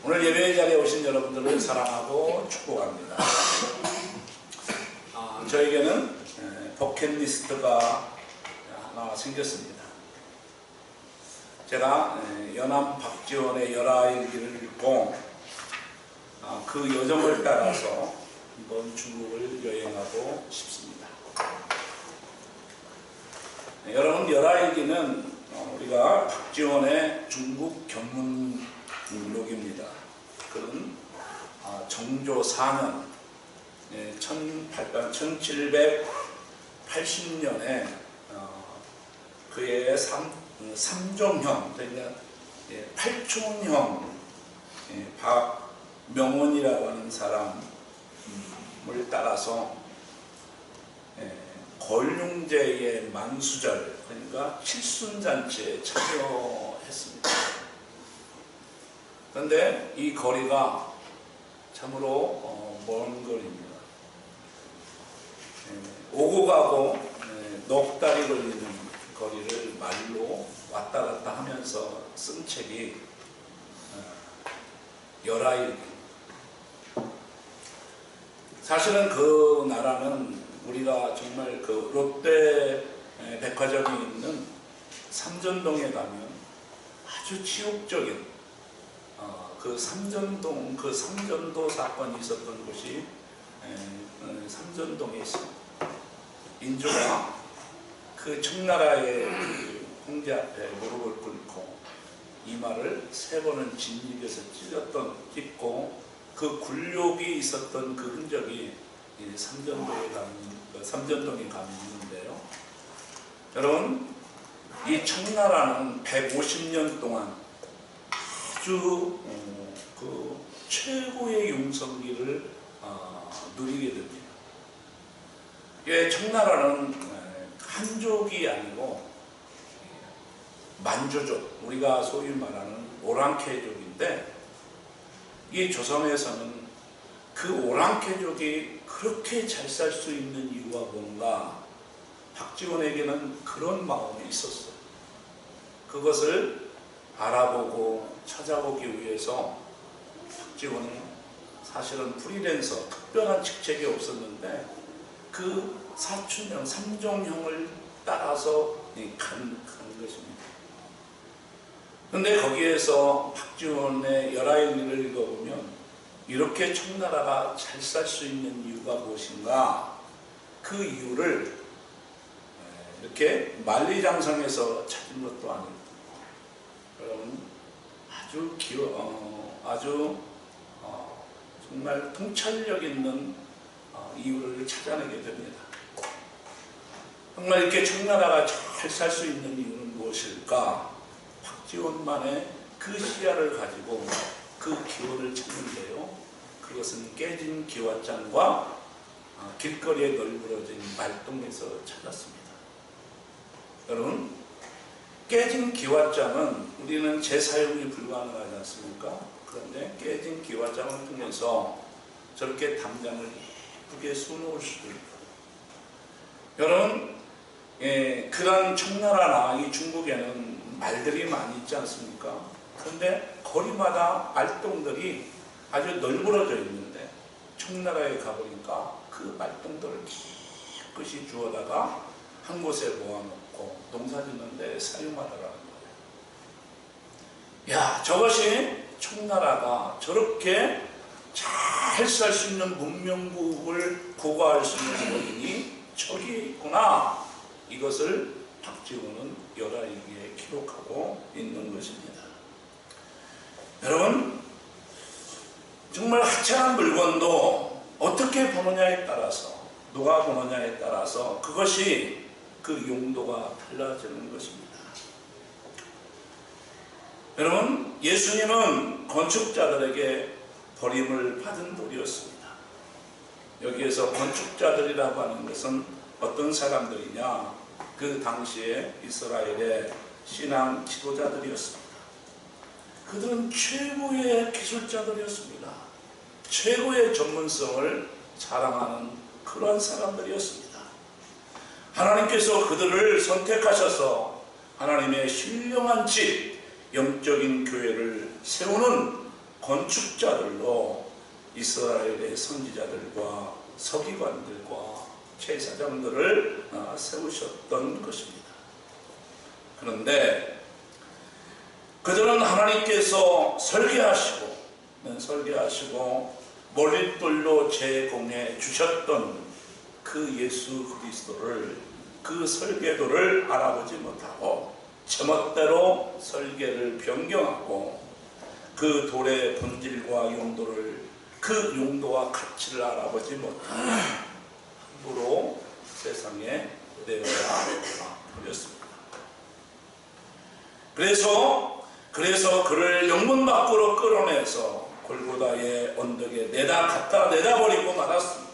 오늘 예배 자리에 오신 여러분들을 사랑하고 축복합니다. 저에게는 버킷리스트가 하나 생겼습니다. 제가 연암 박지원의 열아일기를 읽고 그 여정을 따라서 이번 중국을 여행하고 싶습니다. 여러분, 열아일기는 우리가 박지원의 중국 견문록입니다. 그는 정조 4년 1780년에 그의 삼종형, 그러니까 팔촌형 박명원이라고 하는 사람을 따라서 걸륭제의 만수절, 그러니까 칠순잔치에 참여했습니다. 그런데 이 거리가 참으로 먼 거리입니다. 오고 가고 넉 달이 걸리는 거리를 말로 왔다 갔다 하면서 쓴 책이 열아일기. 사실은 그 나라는 우리가 정말 그 롯데 백화점이 있는 삼전동에 가면 아주 치욕적인 그 삼전동, 그 삼전도 사건이 있었던 곳이 삼전동에 있습니다. 인조가 그 청나라의 그 황제 앞에 무릎을 꿇고 이마를 3번은 진흙에서 찢고 그 굴욕이 있었던 그 흔적이 삼전동에 가면 있는데요. 여러분, 이 청나라는 150년 동안 아주 그 최고의 용성기를 누리게 됩니다. 예, 청나라는 한족이 아니고 만조족, 우리가 소위 말하는 오랑캐족인데, 이 조선에서는 그 오랑캐족이 그렇게 잘 살 수 있는 이유가 뭔가, 박지원에게는 그런 마음이 있었어요. 그것을 알아보고 찾아보기 위해서 박지원은 사실은 프리랜서, 특별한 직책이 없었는데 그 사촌형, 삼종형을 따라서 간 것입니다. 그런데 거기에서 박지원의 열아일기를 읽어보면 이렇게 청나라가 잘 살 수 있는 이유가 무엇인가, 그 이유를 이렇게 만리장성에서 찾은 것도 아니고, 여러분, 정말 통찰력 있는 이유를 찾아내게 됩니다. 정말 이렇게 청나라가 잘 살 수 있는 이유는 무엇일까? 박지원만의 그 시야를 가지고 그 기원을 찾는데요. 그것은 깨진 기와장과 길거리에 널브러진 말동에서 찾았습니다. 여러분, 깨진 기와장은 우리는 재사용이 불가능하지 않습니까? 그런데 깨진 기와장을 통해서 저렇게 담장을 예쁘게 수놓을 수도 있고, 여러분, 그런 청나라나 이 중국에는 말들이 많이 있지 않습니까? 그런데 거리마다 말동들이 아주 널브러져 있는데, 청나라에 가보니까 그 말동들을 깨끗이 주워다가 한 곳에 모아놓고 농사 짓는 데 사용하더라는 거예요. 야, 저것이 청나라가 저렇게 잘 살 수 있는 문명국을 고고할 수 있는 원인이 저기에 있구나. 이것을 박지원은 열아일기에 기록하고 있는 것입니다. 여러분, 정말 하찮은 물건도 어떻게 보느냐에 따라서, 누가 보느냐에 따라서 그것이 그 용도가 달라지는 것입니다. 여러분, 예수님은 건축자들에게 버림을 받은 돌이었습니다. 여기에서 건축자들이라고 하는 것은 어떤 사람들이냐? 그 당시에 이스라엘의 신앙 지도자들이었습니다. 그들은 최고의 기술자들이었습니다. 최고의 전문성을 자랑하는 그런 사람들이었습니다. 하나님께서 그들을 선택하셔서 하나님의 신령한 집, 영적인 교회를 세우는 건축자들로 이스라엘의 선지자들과 서기관들과 제사장들을 세우셨던 것입니다. 그런데 그들은 하나님께서 설계하시고 머릿돌로 제공해 주셨던 그 예수 그리스도를, 그 설계도를 알아보지 못하고 제멋대로 설계를 변경하고 그 돌의 본질과 용도를, 그 용도와 가치를 알아보지 못하고 함부로 세상에 내어야 버렸습니다. 그래서 그를 영문 밖으로 끌어내서 골고다의 언덕에 갖다 내다버리고 말았습니다.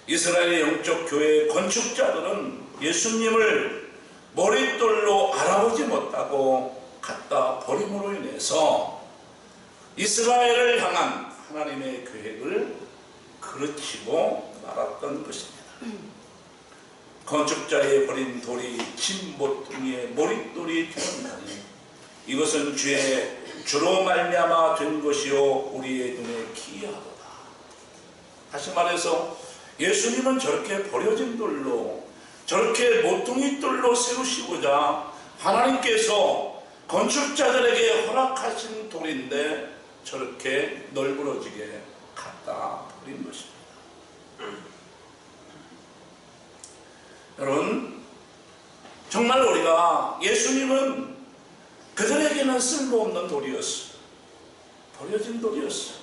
이스라엘의 영적 교회의 건축자들은 예수님을 머릿돌로 알아보지 못하고 갖다 버림으로 인해서 이스라엘을 향한 하나님의 계획을 그르치고 말았던 것입니다. 건축자의 버린 돌이 진 모퉁이의 머릿돌이 되었나니 이것은 주로 말미암아 된 것이요 우리의 눈에 기이하도다. 다시 말해서 예수님은 저렇게 버려진 돌로, 저렇게 모퉁이 돌로 세우시고자 하나님께서 건축자들에게 허락하신 돌인데 저렇게 널브러지게 갖다 버린 것입니다. 여러분, 정말 우리가, 예수님은 그들에게는 쓸모없는 돌이었어요. 버려진 돌이었어요.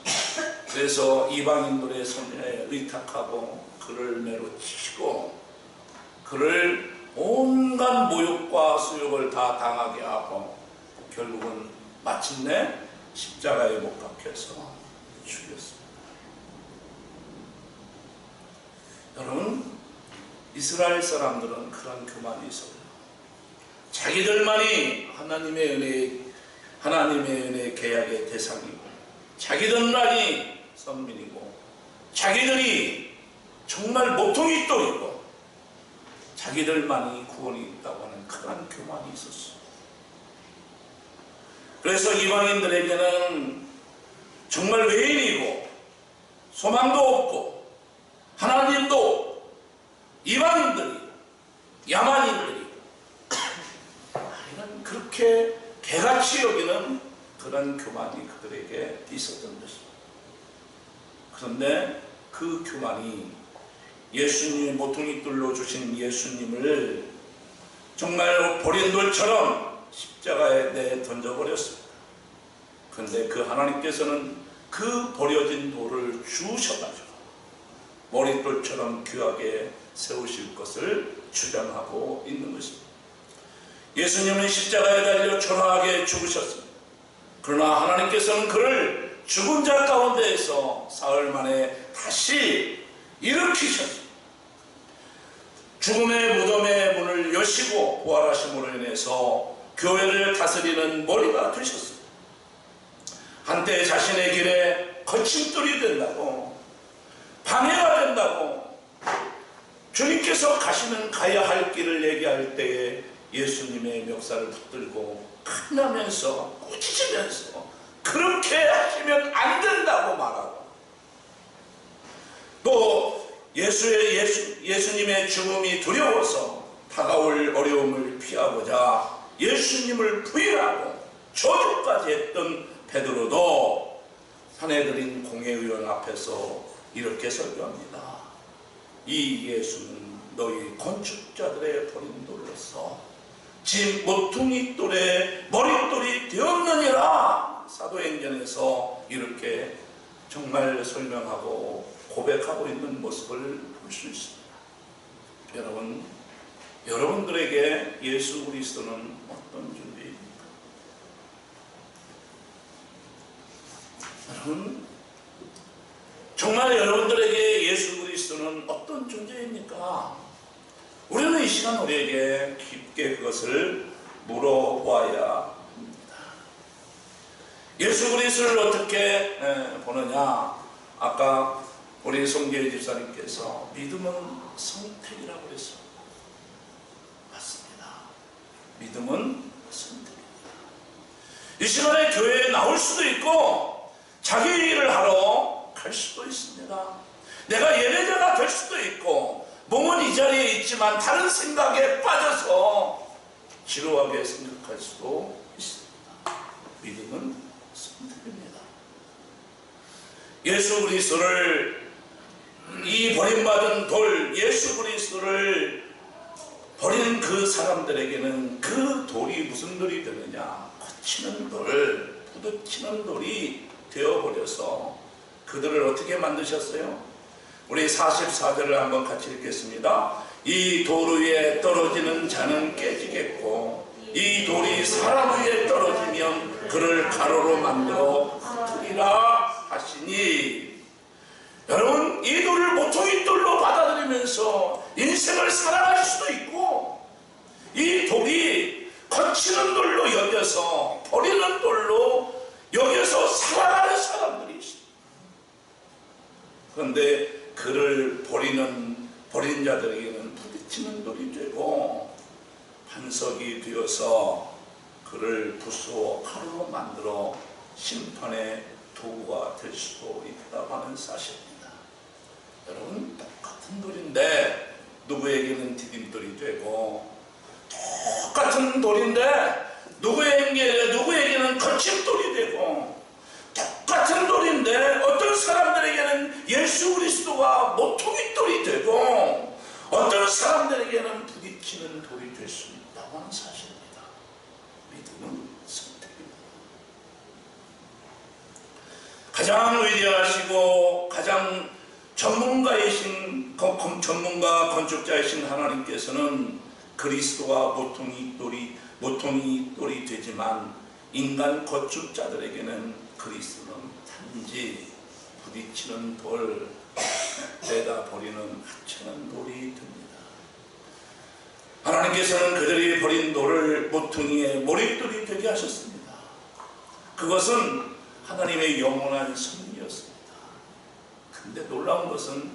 그래서 이방인들의 손에 의탁하고 그를 매로 치고 그를 온갖 모욕과 수욕을 다 당하게 하고 결국은 마침내 십자가에 못 박혀서 죽였습니다. 여러분, 이스라엘 사람들은 그런 교만이 있어요. 자기들만이 하나님의 은혜 계약의 대상이고, 자기들만이 선민이고, 자기들이 정말 모퉁이 돌이고, 자기들만이 구원이 있다고 하는 그런 교만이 있었어요. 그래서 이방인들에게는 정말 외인이고 소망도 없고 하나님도 없고 이방인들이, 야만인들이 이런 그렇게 개같이 여기는 그런 교만이 그들에게 있었던 것입니다. 그런데 그 교만이 예수님의 모퉁이 돌로 주신 예수님을 정말 버린 돌처럼 십자가에 내 던져버렸습니다. 그런데 그 하나님께서는 그 버려진 돌을 주셔가지고 머릿돌처럼 귀하게 세우실 것을 주장하고 있는 것입니다. 예수님은 십자가에 달려 초라하게 죽으셨습니다. 그러나 하나님께서는 그를 죽은 자 가운데에서 사흘 만에 다시 일으키셨습니다. 죽음의 무덤의 문을 여시고 부활하심으로 인해서 교회를 다스리는 머리가 되셨습니다. 한때 자신의 길에 거침돌이 된다고, 방해가 된다고 주님께서 가야 할 길을 얘기할 때에 예수님의 멱살을 붙들고 큰나면서 꾸짖으면서 그렇게 하시면 안 된다고 말하고, 또 예수님의 죽음이 두려워서 다가올 어려움을 피하고자 예수님을 부인하고 저주까지 했던 베드로도 사내들인 공회의원 앞에서 이렇게 설교합니다. 이 예수는 너희 건축자들의 버린 돌로서 진 모퉁이 돌의 머릿돌이 되었느니라. 사도행전에서 이렇게 정말 설명하고 고백하고 있는 모습을 볼 수 있습니다. 여러분, 여러분들에게 예수 그리스도는 어떤 존재입니까? 여러분, 정말 여러분들에게 예수 그리스도는 어떤 존재입니까? 우리는 이 시간 우리에게 깊게 그것을 물어봐야 합니다. 예수 그리스도를 어떻게 보느냐? 아까 우리 송계희 집사님께서 믿음은 선택이라고 그랬어요. 맞습니다. 믿음은 선택입니다. 이 시간에 교회에 나올 수도 있고 자기 일을 하러 갈 수도 있습니다. 내가 예배자가 될 수도 있고 몸은 이 자리에 있지만 다른 생각에 빠져서 지루하게 생각할 수도 있습니다. 믿음은 선택입니다. 예수 그리스도를, 이 버림받은 돌 예수 그리스도를 버리는 그 사람들에게는 그 돌이 무슨 돌이 되느냐? 거치는 돌, 부딪히는 돌이 되어버려서 그들을 어떻게 만드셨어요? 우리 44절을 한번 같이 읽겠습니다. 이 돌 위에 떨어지는 자는 깨지겠고 이 돌이 사람 위에 떨어지면 그를 가로로 만들어 흩으리라 하시니, 여러분, 이 돌을 보통의 돌로 받아들이면서 인생을 살아갈 수도 있고 이 돌이 거치는 돌로 여겨서 버리는 돌로 여겨서 살아가는 사람들이 있습니다. 그런데 그를 버린 자들에게는 부딪히는 돌이 되고 반석이 되어서 그를 부수어 칼로 만들어 심판의 도구가 될 수도 있다고 하는 사실입니다. 여러분, 똑같은 돌인데 누구에게는 디딤돌이 되고 똑같은 돌인데 누구에게는 거침돌이 되고 똑같은 돌인데 어떤 사람들에게는 예수 그리스도가 모퉁이 돌이 되고 어떤 사람들에게는 부딪히는 돌이 될 수 있다고 하는 사실입니다. 믿음은 선택입니다. 가장 위대하시고 가장 전문가 건축자이신 하나님께서는 그리스도가 모퉁이 돌이 되지만 인간 건축자들에게는 그리스도는 단지 부딪히는 돌, 내다 버리는 하찮은 돌이 됩니다. 하나님께서는 그들이 버린 돌을 모퉁이의 머릿돌이 되게 하셨습니다. 그것은 하나님의 영원한 섭리였습니다. 근데 놀라운 것은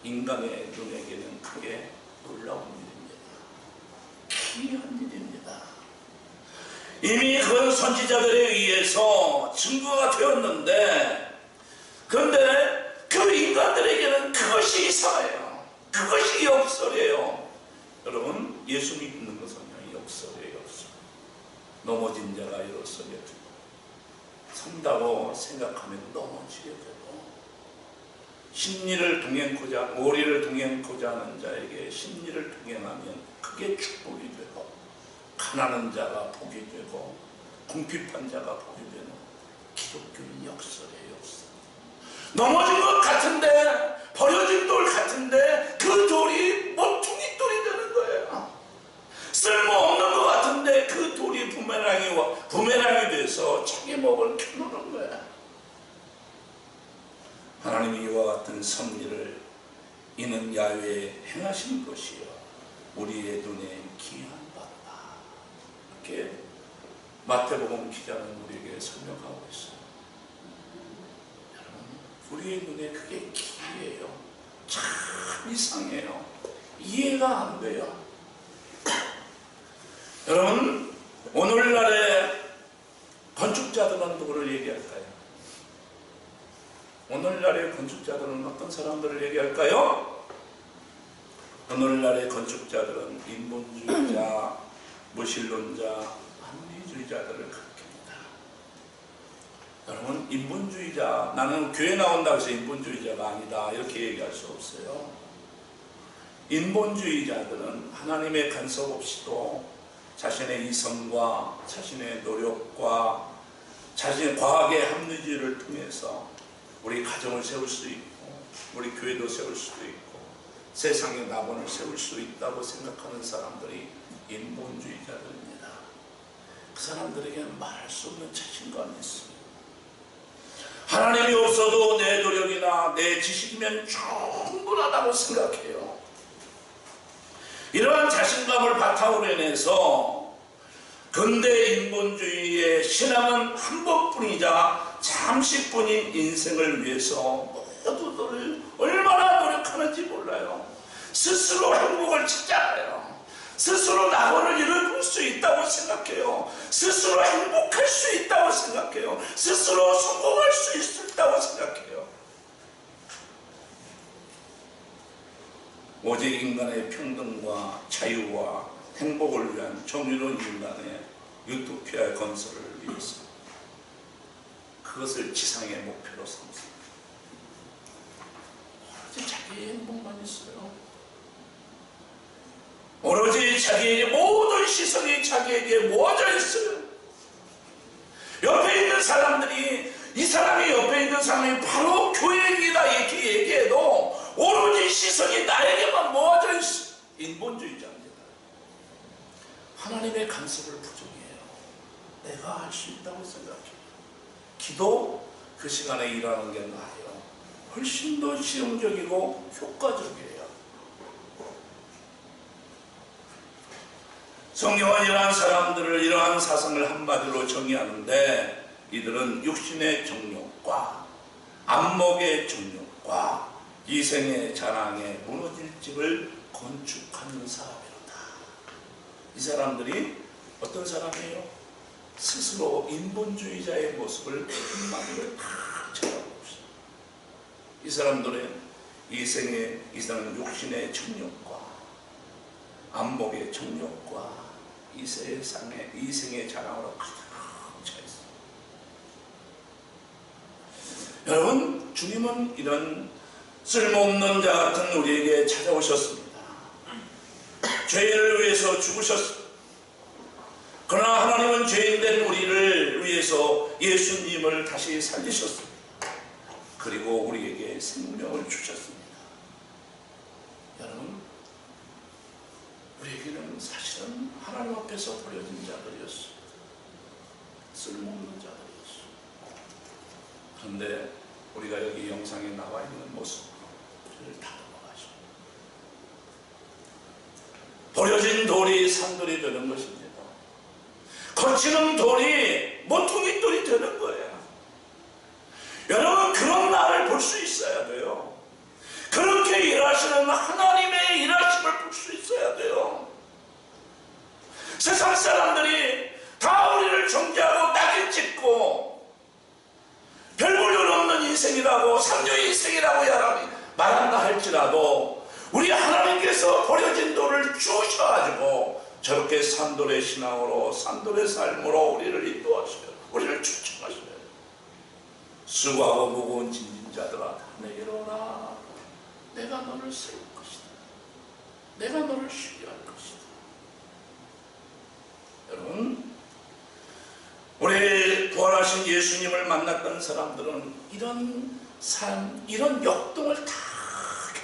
인간의 눈에게는 크게 놀라운 일입니다. 기이한 일입니다. 이미 그건 선지자들에 의해서 증거가 되었는데, 그런데 그 인간들에게는 그것이 이상해요. 그것이 역설이에요. 여러분, 예수 믿는 것은 역설이에요. 역설. 넘어진 자가 일어서게 되고 선다고 생각하면 넘어지게 되고, 오리를 동행코자 하는 자에게 심리를 동행하면 그게 축복이 되고, 가난한 자가 복이 되고 궁핍한 자가 복이 되는 기독교는 역설이에요. 역설. 넘어진 것 같은데, 버려진 돌 같은데 그 돌이 모퉁이 돌이 되는 거예요. 쓸모없는 것 같은데 그 돌이 부메랑이 돼서 자기 목을 켜놓는 거예요. 하나님이 이와 같은 섭리를 이는 야훼에 행하신 것이요 우리의 눈에 기이한 바다. 이렇게 마태복음 기자는 우리에게 설명하고 있어요. 여러분, 우리의 눈에 그게 기이해요. 참 이상해요. 이해가 안 돼요. 여러분, 오늘날의 건축자들은 누구를 얘기할까요? 오늘날의 건축자들은 어떤 사람들을 얘기할까요? 오늘날의 건축자들은 인본주의자, 무신론자, 합리주의자들을 가리킵니다. 여러분, 인본주의자, 나는 교회 나온다고 해서 인본주의자가 아니다, 이렇게 얘기할 수 없어요. 인본주의자들은 하나님의 간섭 없이도 자신의 이성과 자신의 노력과 자신의 과학의 합리주의를 통해서 우리 가정을 세울 수 있고 우리 교회도 세울 수도 있고 세상의 낙원을 세울 수 있다고 생각하는 사람들이 인본주의자들입니다. 그 사람들에게는 말할 수 없는 자신감이 있습니다. 하나님이 없어도 내 노력이나 내 지식이면 충분하다고 생각해요. 이러한 자신감을 바탕으로 해서 근대 인본주의의 신앙은 한 번뿐이자 잠시뿐인 인생을 위해서 모두들 얼마나 노력하는지 몰라요. 스스로 행복을 찾아가요. 스스로 낙원을 이룰 수 있다고 생각해요. 스스로 행복할 수 있다고 생각해요. 스스로 성공할 수 있다고 생각해요. 오직 인간의 평등과 자유와 행복을 위한 정의로운 인간의 유토피아 건설을 위해서 그것을 지상의 목표로 삼습니다. 오로지 자기의 행복만 있어요. 오로지 자기의 모든 시선이 자기에게 모아져 있어요. 옆에 있는 사람들이, 이 사람이 옆에 있는 사람이 바로 교회이다 이렇게 얘기해도 오로지 시선이 나에게만 모아져 있어요. 인본주의자입니다. 하나님의 간섭을 부정해요. 내가 할 수 있다고 생각해요. 기도 그 시간에 일하는 게 나아요. 훨씬 더 실용적이고 효과적이에요. 성경은 이러한 사람들을, 이러한 사상을 한마디로 정의하는데, 이들은 육신의 정욕과 안목의 정욕과 이생의 자랑에 무너질 집을 건축하는 사람이로다. 이 사람들이 어떤 사람이에요? 스스로 인본주의자의 모습을 한마디로 다 쳐다보고 있어요. 이 사람들은 이생의 육신의 정욕과 안목의 정욕과 이 세상의 자랑으로 가득 차 있어요. 여러분, 주님은 이런 쓸모없는 자 같은 우리에게 찾아오셨습니다. 죄인을 위해서 죽으셨습니다. 그러나 하나님은 죄인된 우리를 위해서 예수님을 다시 살리셨습니다. 그리고 우리에게 생명을 주셨습니다. 여러분, 우리에게는 사실은 하나님 앞에서 버려진 자들이었어요. 쓸모없는 자들이었어요. 그런데 우리가 여기 영상에 나와 있는 모습으로 우리를 다듬어가시고 버려진 돌이 산돌이 되는 것입니다. 거치는 돌이 모퉁이 돌이 되는 거예요. 여러분, 그런 날을 볼 수 있어야 돼요. 그렇게 일하시는 하나님의 일하심을 볼 수 있어야 돼요. 세상 사람들이 다 우리를 정죄하고 낙인 찍고 별 볼일 없는 인생이라고, 상류의 인생이라고 말한다 할지라도 우리 하나님께서 버려진 돌을 주셔가지고 저렇게 산돌의 신앙으로, 산돌의 삶으로 우리를 인도하셔요. 우리를 추천하셔요. 수고하고 무거운 짐진 자들아, 다 내게로 오라. 내가 너를 세울 것이다. 내가 너를 쉬게 할 것이다. 여러분, 우리 부활하신 예수님을 만났던 사람들은 이런 삶, 이런 역동을 다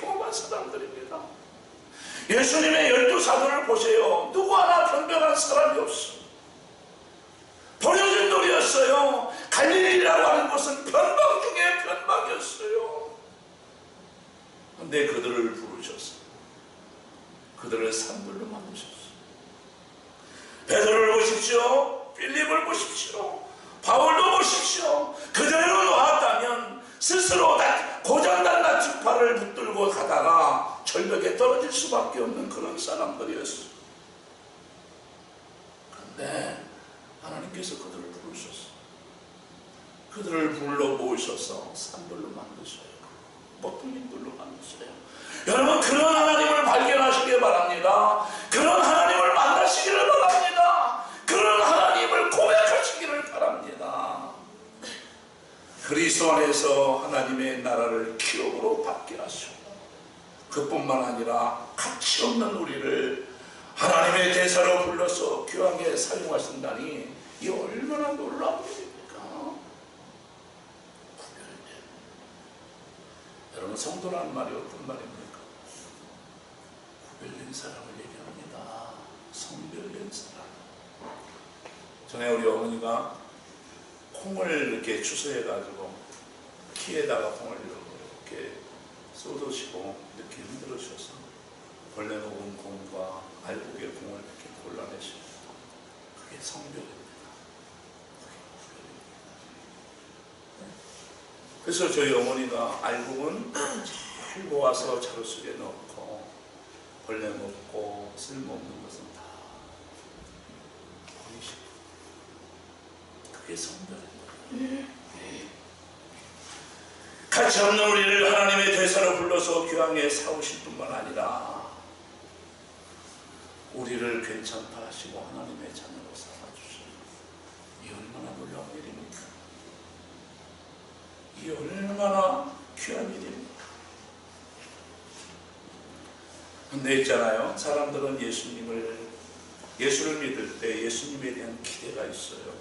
경험한 사람들입니다. 예수님의 12사도를 보세요. 누구 하나 변변한 사람이 없어요. 버려진 돌이었어요. 갈릴리라고 하는 곳은 변방 중에 변방이었어요. 그런데 그들을 부르셨어요. 그들을 산돌로 만드셨어요. 베드로를 보십시오. 필립을 보십시오. 바울도 보십시오. 그대로 놓았다면 스스로 고장난 나침판을 붙들고 가다가 절벽에 떨어질 수밖에 없는 그런 사람들이었어요. 그런데 하나님께서 그들을 부르셨어요. 그들을 불러 모으셔서 산돌로 만드셔요. 모퉁이돌로 만드셔요. 여러분, 그런 하나님을 발견하시길 바랍니다. 그런 하나님을 만나시기를 바랍니다. 그런 하나님을 고백하시기를 바랍니다. 그리스도 안에서 하나님의 나라를 기업으로 받게 하시고, 그뿐만 아니라 가치 없는 우리를 하나님의 대사로 불러서 귀하게 사용하신다니, 이 얼마나 놀라운 일입니까? 구별된, 여러분, 성도라는 말이 어떤 말입니까? 구별된 사람을 얘기합니다. 성별된 사람. 전에 우리 어머니가 콩을 이렇게 추수해가지고 키에다가 콩을 이렇게 쏟으시고 이렇게 흔들으셔서 벌레 먹은 콩과 알곡의 콩을 이렇게 골라내십니다. 그게 성별입니다. 그래서 저희 어머니가 알곡은 잘 모아서 자루 속에 넣고 벌레 먹고 쓸모없는 것은 다 버리시고, 그게 성별입니다. 가치 없는 우리를 하나님의 대사로 불러서 교황에 사오실 뿐만 아니라 우리를 괜찮다 하시고 하나님의 자녀로 삼아주시는, 이 얼마나 놀라운 일입니까? 이 얼마나 귀한 일입니까? 근데 있잖아요, 사람들은 예수를 믿을 때 예수님에 대한 기대가 있어요.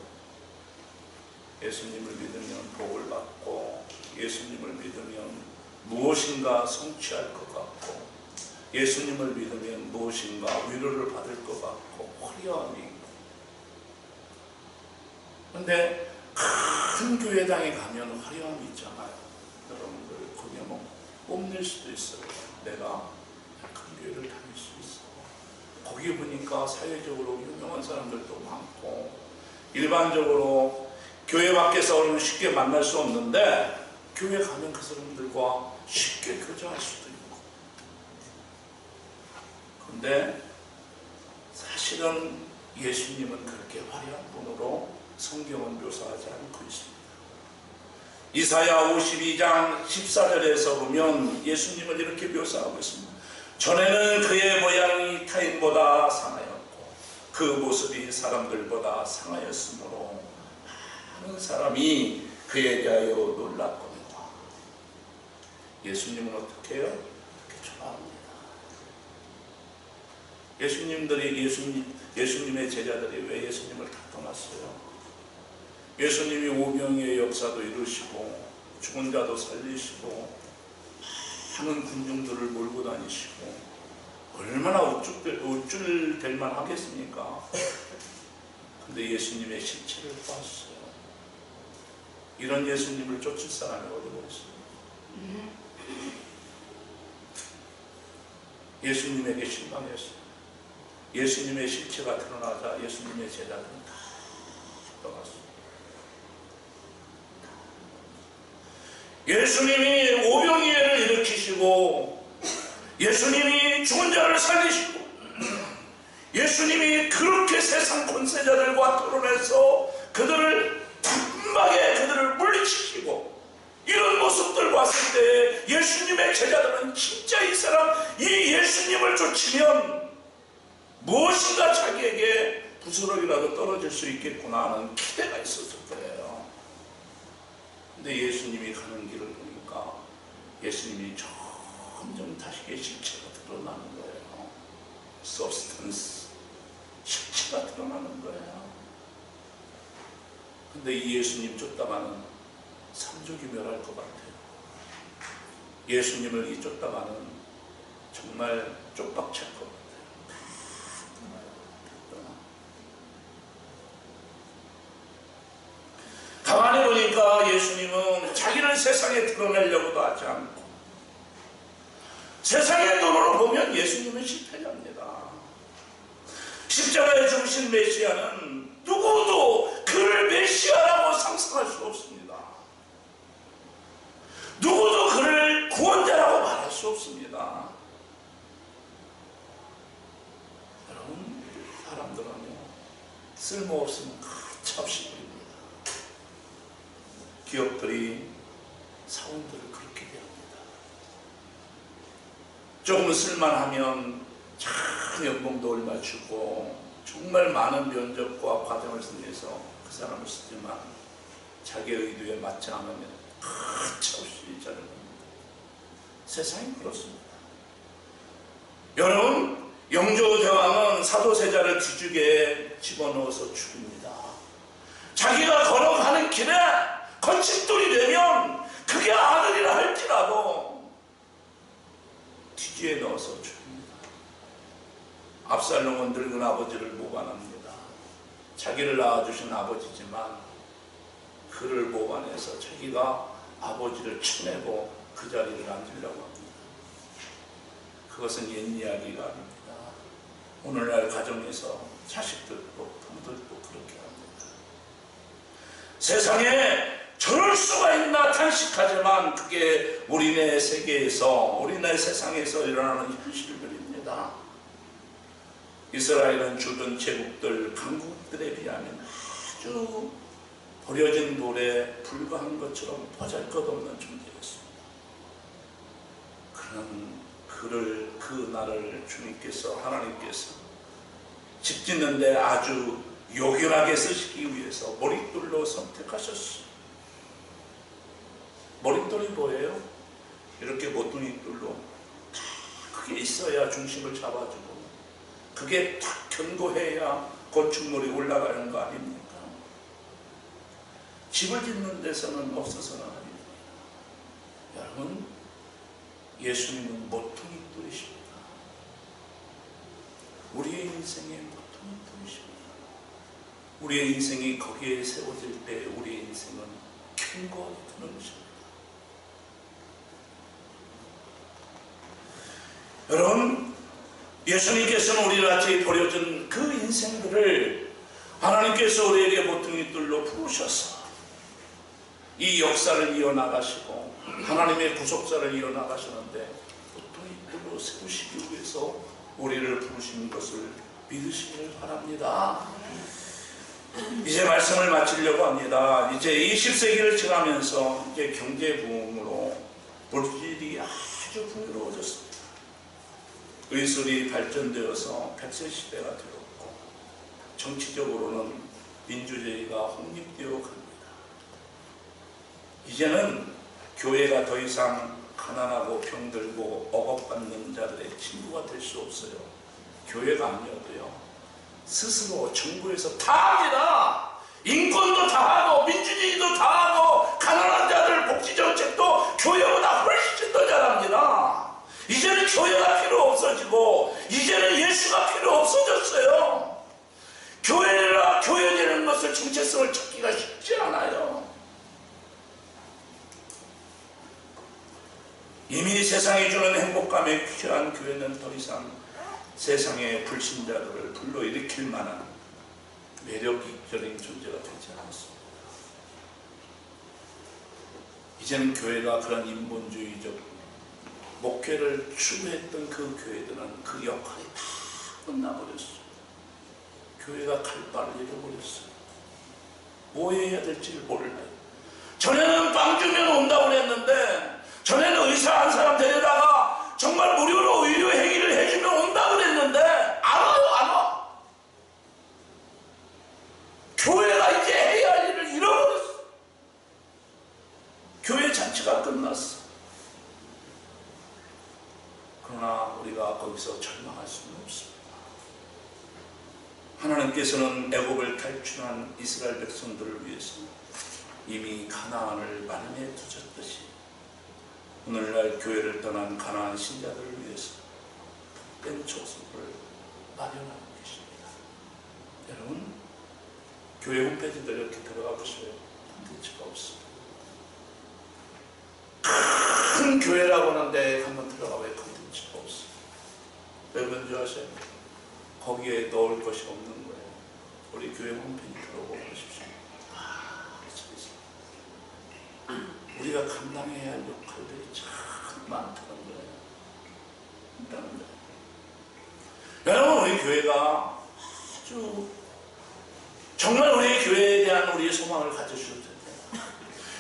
예수님을 믿으면 복을 받고, 예수님을 믿으면 무엇인가 성취할 것 같고, 예수님을 믿으면 무엇인가 위로를 받을 것 같고, 화려함이. 근데 큰 교회당에 가면 화려함이 있잖아요. 여러분들 거기에 뭐 뽐낼 수도 있어요. 내가 큰 교회를 다닐 수 있어. 거기 보니까 사회적으로 유명한 사람들도 많고, 일반적으로 교회 밖에서 쉽게 만날 수 없는데 교회 가면 그 사람들과 쉽게 교제할 수도 있고. 근데 사실은 예수님은 그렇게 화려한 분으로 성경은 묘사하지 않고 있습니다. 이사야 52장 14절에서 보면 예수님을 이렇게 묘사하고 있습니다. 전에는 그의 모양이 타인보다 상하였고 그 모습이 사람들보다 상하였으므로 많은 사람이 그에 대하여 놀랐거니와. 예수님은 어떻게 해요? 그렇게 좋아합니다. 예수님의 제자들이 왜 예수님을 다 떠났어요? 예수님이 오병이의 역사도 이루시고 죽은 자도 살리시고 많은 군중들을 몰고 다니시고 얼마나 우쭐될 만하겠습니까? 근데 예수님의 실체를 보았어요. 이런 예수님을 쫓을 사람이 어디 있어요? 예수님에게 실망했어요. 예수님의 실체가 드러나자 예수님의 제자들은 다 떠났어요. 예수님이 오병이어를 일으키시고, 예수님이 죽은 자를 살리시고, 예수님이 그렇게 세상 권세자들과 토론해서 그들을 단박에 그들을 물리치시고, 이런 모습들 봤을 때 예수님의 제자들은 진짜 이 사람, 이 예수님을 쫓으면 무엇인가 자기에게 부스러기라도 떨어질 수 있겠구나 하는 기대가 있었을 거예요. 근데 예수님이 가는 길을 보니까 예수님이 점점 다시 실체가 드러나는 거예요. substance, 실체가 드러나는 거예요. 근데 이 예수님 쫓다가는 삼족이 멸할 것 같아요. 예수님을 쫓다가는 정말 쪽박찰 것 같아요. 가만히 보니까 예수님은 자기를 세상에 드러내려고도 하지 않고, 세상의 눈으로 보면 예수님은 실패자입니다. 십자가에 죽으신 메시아는 누구도 그를 메시아라고 상상할 수 없습니다. 누구도 그를 구원자라고 말할 수 없습니다. 여러분, 사람들은요, 쓸모없으면 가차없이 버립니다. 기업들이 사원들을 그렇게 대합니다. 조금 쓸만하면 참 연봉도 얼마 주고 정말 많은 면접과 과정을 통해서 그 사람을 쓰지만 자기의 의도에 맞지 않으면 가차없이 자르는 겁니다. 세상이 그렇습니다. 여러분, 영조대왕은 사도세자를 기죽에 집어넣어서 죽입니다. 자기가 걸어가는 길에 거친돌이 되면 그게 아들이라 할지라도 뒤지에 넣어서 죽입니다. 압살롬은 늙은 아버지를 모반합니다. 자기를 낳아주신 아버지지만 그를 모반해서 자기가 아버지를 쳐내고 그 자리를 앉으려고 합니다. 그것은 옛 이야기가 아닙니다. 오늘날 가정에서 자식들도 부모들도 그렇게 합니다. 세상에 저럴 수가 있나 탄식하지만 그게 우리네 세계에서, 우리네 세상에서 일어나는 현실들입니다. 합니다. 이스라엘은 주변 제국들, 강국들에 비하면 아주 버려진 돌에 불과한 것처럼 보잘것없는 존재였습니다. 그 날을 주님께서, 하나님께서 집 짓는데 아주 요긴하게 쓰시기 위해서 머릿돌로 선택하셨어요. 머릿돌이 뭐예요? 이렇게 모퉁이돌로 그게 있어야 중심을 잡아주고 그게 탁 견고해야 건축물이 올라가는 거 아닙니까? 집을 짓는 데서는 없어서는 아닙니다. 여러분, 예수님은 모퉁이돌이십니다. 우리의 인생의 모퉁이돌이십니다. 우리의 인생이 거기에 세워질 때 우리의 인생은 견고하게 되는 것입니다. 여러분, 예수님께서는 우리 같이 버려진 그 인생들을 하나님께서 우리에게 모퉁이돌로 부르셔서 이 역사를 이어나가시고 하나님의 구속사를 이어나가시는데 모퉁이돌로 세우시기 위해서 우리를 부르신 것을 믿으시길 바랍니다. 이제 말씀을 마치려고 합니다. 이제 20세기를 지나면서 이제 경제 부흥으로 물질이 아주 풍요로워졌습니다. 의술이 발전되어서 100세 시대가 되었고 정치적으로는 민주주의가 확립되어 갑니다. 이제는 교회가 더 이상 가난하고 병들고 억압받는 자들의 친구가 될 수 없어요. 교회가 아니어도요, 스스로 정부에서 다 합니다. 인권도 다 하고 민주주의도 다 하고 가난한 자들 복지정책도 교회보다 훨씬 더 잘합니다. 이제는 교회가 필요 없어지고 이제는 예수가 필요 없어졌어요. 교회라는 것을 정체성을 찾기가 쉽지 않아요. 이미 세상이 주는 행복감에 취한 교회는 더 이상 세상의 불신자들을 불러일으킬 만한 매력적인 존재가 되지 않았습니다. 이제는 교회가 그런 인본주의적 목회를 추구했던 그 교회들은 그 역할이 다 끝나버렸어요. 교회가 갈 바를 잃어버렸어요. 뭐 해야 될지를 몰라요. 전에는 빵 주면 온다고 그랬는데, 전에는 의사 한 사람 데려다가 정말 무료로 의료 행위를 해주면 온다고 그랬는데 안 와요, 안 와. 교회가 이제 해야 할 일을 잃어버렸어. 교회 자체가 끝났어. 그러나 우리가 거기서 절망할 수는 없습니다. 하나님께서는 애굽을 탈출한 이스라엘 백성들을 위해서 이미 가나안을 마련해 두셨듯이 오늘날 교회를 떠난 가나안 신자들을 위해서 복된 족속을 마련하고 계십니다. 여러분, 교회 홈페이지도 이렇게 들어가 보세요. 콘텐츠가 없습니다. 큰 교회라고 하는데 한번 들어가 왜 콘텐츠가 없어요? 왜 그런 줄 아세요? 거기에 넣을 것이 없는 거예요. 우리 교회 홈페이지 들어가 보십시오. 우리가 감당해야 할 역할들이 참 많다는 거예요. 여러분, 우리 교회가 아주 정말 우리 교회에 대한 우리의 소망을 가져주셔도 됩니다.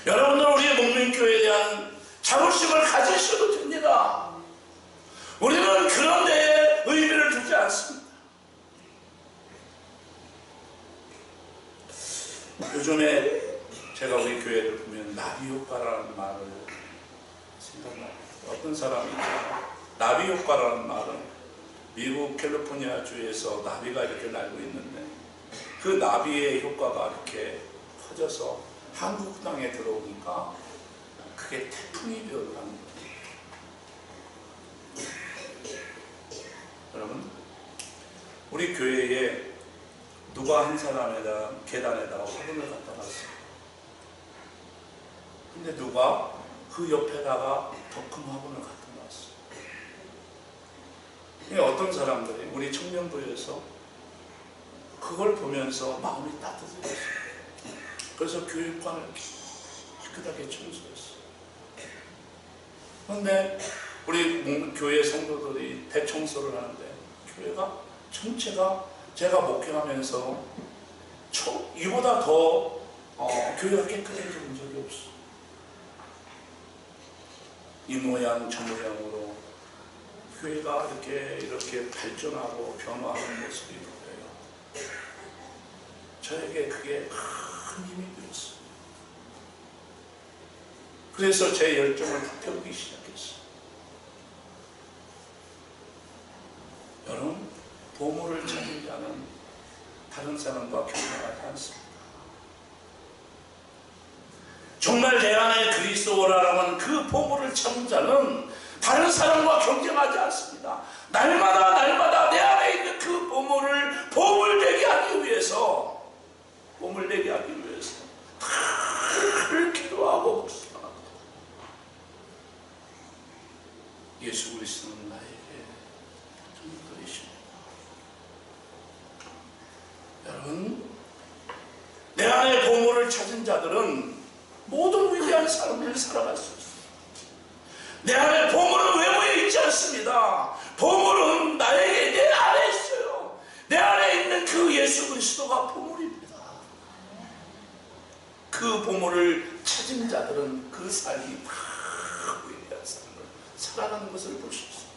여러분들 우리의 목민교회에 대한 자부심을 가지셔도 됩니다. 우리는 그런 데에 의미를 두지 않습니다. 요즘에 제가 우리 교회를 보면 나비 효과라는 말을 생각나요. 어떤 사람이 나비 효과라는 말은 미국 캘리포니아 주에서 나비가 이렇게 날고 있는데 그 나비의 효과가 이렇게 퍼져서 한국 땅에 들어오니까 그게 태풍이 되어가는 거예요. 여러분, 우리 교회에 누가 한 사람에다 계단에다가 화분을 갖다 놨어요. 근데 누가 그 옆에다가 더 큰 화분을 갖다 놨어요. 어떤 사람들이 우리 청년부에서 그걸 보면서 마음이 따뜻해졌어요. 그래서 교육관을 깨끗하게 청소했어요. 그런데 우리 교회 성도들이 대청소를 하는데 교회가 전체가 제가 목회하면서 이보다 더 교회가 깨끗해진 적이 없어. 이 모양 저 모양으로 교회가 이렇게 발전하고 변화하는 모습이 보여요. 저에게 그게 큰 힘이 되었어요. 그래서 제 열정을 불태우기 시작했어요. 여러분, 보물을 찾은 자는 다른 사람과 경쟁하지 않습니다. 정말 내 안에 그리스도라는 그 보물을 찾은 자는 다른 사람과 경쟁하지 않습니다. 날마다 내 안에 있는 그 보물을 보물되게 하기 위해서 늘 기도하고 묵상합니다. 예수 그리스도는 나에게 전부이십니다. 여러분, 내 안에 보물을 찾은 자들은 모든 위대한 삶을 살아갈 수 있습니다. 내 안에 보물은 외부에 있지 않습니다. 보물은 나에게 내 안에 있어요. 내 안에 있는 그 예수 그리스도가 보물입니다. 그 보물을 찾은 자들은 그 삶이 다 위대한 삶을 살아가는 것을 볼 수 있습니다.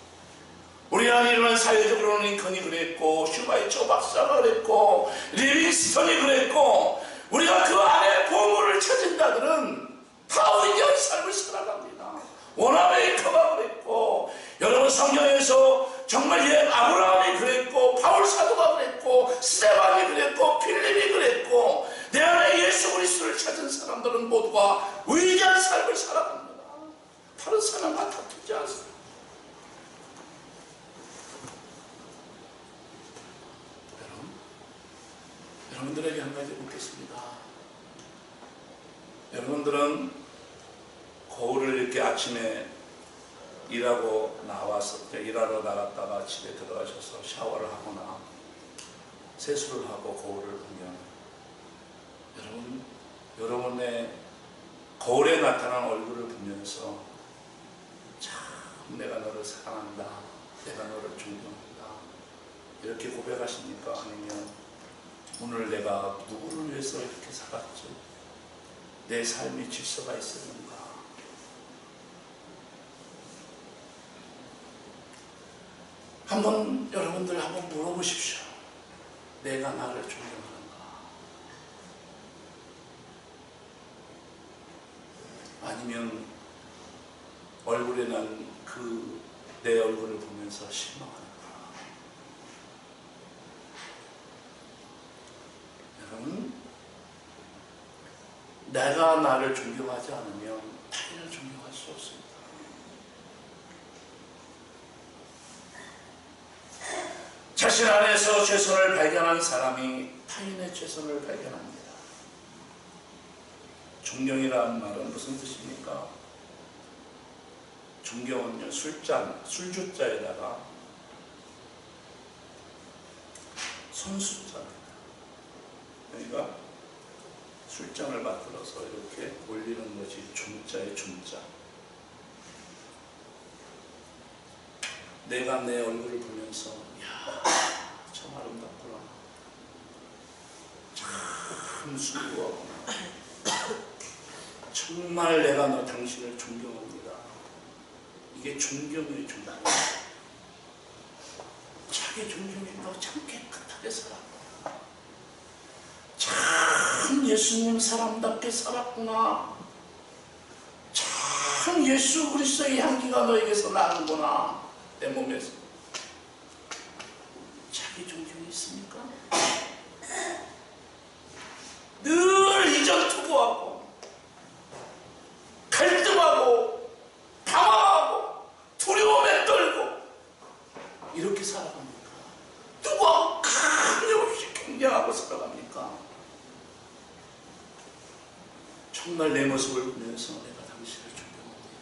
우리 안에 일어난 사회적으로는 링컨이 그랬고, 슈바이처 박사가 그랬고, 리빙스턴이 그랬고, 우리가 그 안에 보물을 찾은 자들은 다 위대한 삶을 살아갑니다. 원아메이커가 그랬고, 여러분 성경에서 정말 아브라함이 그랬고, 바울 사도가 그랬고, 스데반이 그랬고, 필립이 그랬고, 내 안에 예수 그리스도를 찾은 사람들은 모두가 위대한 삶을 살아갑니다. 다른 사람과 다투지 않습니다. 여러분들에게 한 가지 묻겠습니다. 여러분들은 거울을 이렇게 아침에 일하러 나갔다가 집에 들어가셔서 샤워를 하거나 세수를 하고 거울을 보면 여러분의 거울에 나타난 얼굴을 보면서 참 내가 너를 사랑한다, 내가 너를 존경한다 이렇게 고백하십니까? 아니면 오늘 내가 누구를 위해서 이렇게 살았지? 내 삶이 질서가 있었는가? 여러분들 한번 물어보십시오. 내가 나를 존경하는가? 아니면 얼굴에 난 내 얼굴을 보면서 실망하는가? 여러분, 내가 나를 존경하지 않으면 타인을 존경할 수 없습니다. 자신 안에서 최선을 발견한 사람이 타인의 최선을 발견합니다. 존경이라는 말은 무슨 뜻입니까? 존경은요, 술주자에다가 손수자입니다. 그러니까 술잔을 만들어서 이렇게 올리는 것이 존자의 존자. 내가 내 얼굴을 보면서 이야, 참 아름답구나, 참 수고하구나, 정말 내가 당신을 존경합니다. 이게 존경의 존경. 자기 존경이니까 참 깨끗하게 살았구나, 참 예수님 사람답게 살았구나, 참 예수 그리스도의 향기가 너에게서 나는구나. 내 몸에서. 자기 존경이 있습니까? 늘 이전투구하고 갈등하고 방황하고 두려움에 떨고 이렇게 살아갑니까? 누가 끊임없이 경쟁하고 살아갑니까? 정말 내 모습을 보면서 내가 당신을 존경합니다.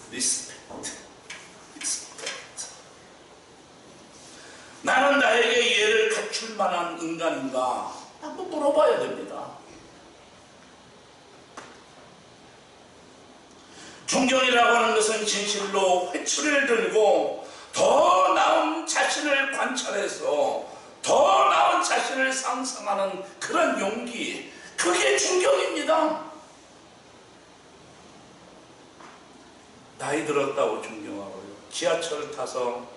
리스펙트. 나는 나에게 이해를 갖출 만한 인간인가? 한번 물어봐야 됩니다. 존경이라고 하는 것은 진실로 회초리를 들고 더 나은 자신을 관찰해서 더 나은 자신을 상상하는 그런 용기, 그게 존경입니다. 나이 들었다고 존경하고요, 지하철을 타서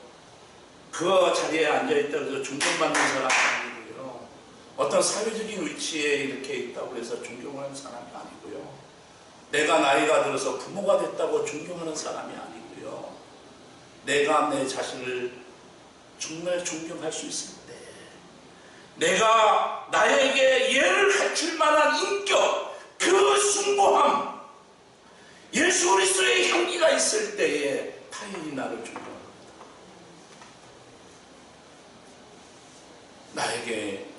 그 자리에 앉아있다고 해서 존경받는 사람이 아니고요, 어떤 사회적인 위치에 이렇게 있다고 해서 존경하는 사람이 아니고요, 내가 나이가 들어서 부모가 됐다고 존경하는 사람이 아니고요, 내가 내 자신을 정말 존경할 수 있을 때, 내가 나에게 예를 갖출 만한 인격, 그 숭고함, 예수 그리스도의 향기가 있을 때에 타인이 나를 존경합니다.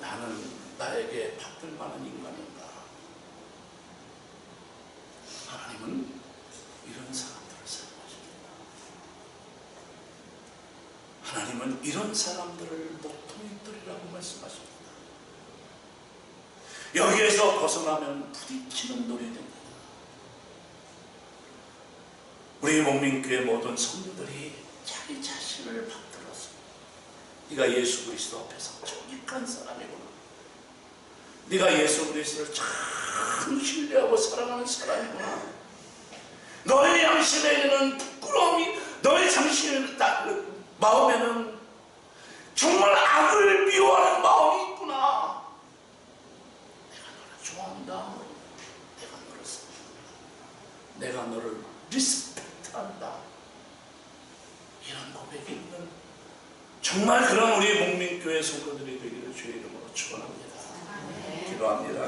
나는 나에게 받을 만한 인간인가? 하나님은 이런 사람들을 사랑하십니다. 하나님은 이런 사람들을 목통이 들이라고 말씀하십니다. 여기에서 벗어나면 부딪히는 놀이 됩니다. 우리 목민교회 모든 성도들이 자기 자신을 받들어서, 네가 예수 그리스도 앞에서 정직한 사람이구나, 네가 예수 그리스도를 참 신뢰하고 사랑하는 사람이구나, 너의 양심에는 부끄러움이, 너의 마음에는 정말 악을 미워하는 마음이 있구나, 내가 너를 좋아한다, 내가 너를 사랑한다, 내가 너를 리스펙트한다, 이런 고백이 있는 정말 그런 우리 목민교회 성도들이 되기를 주의 이름으로 축원합니다. 기도합니다.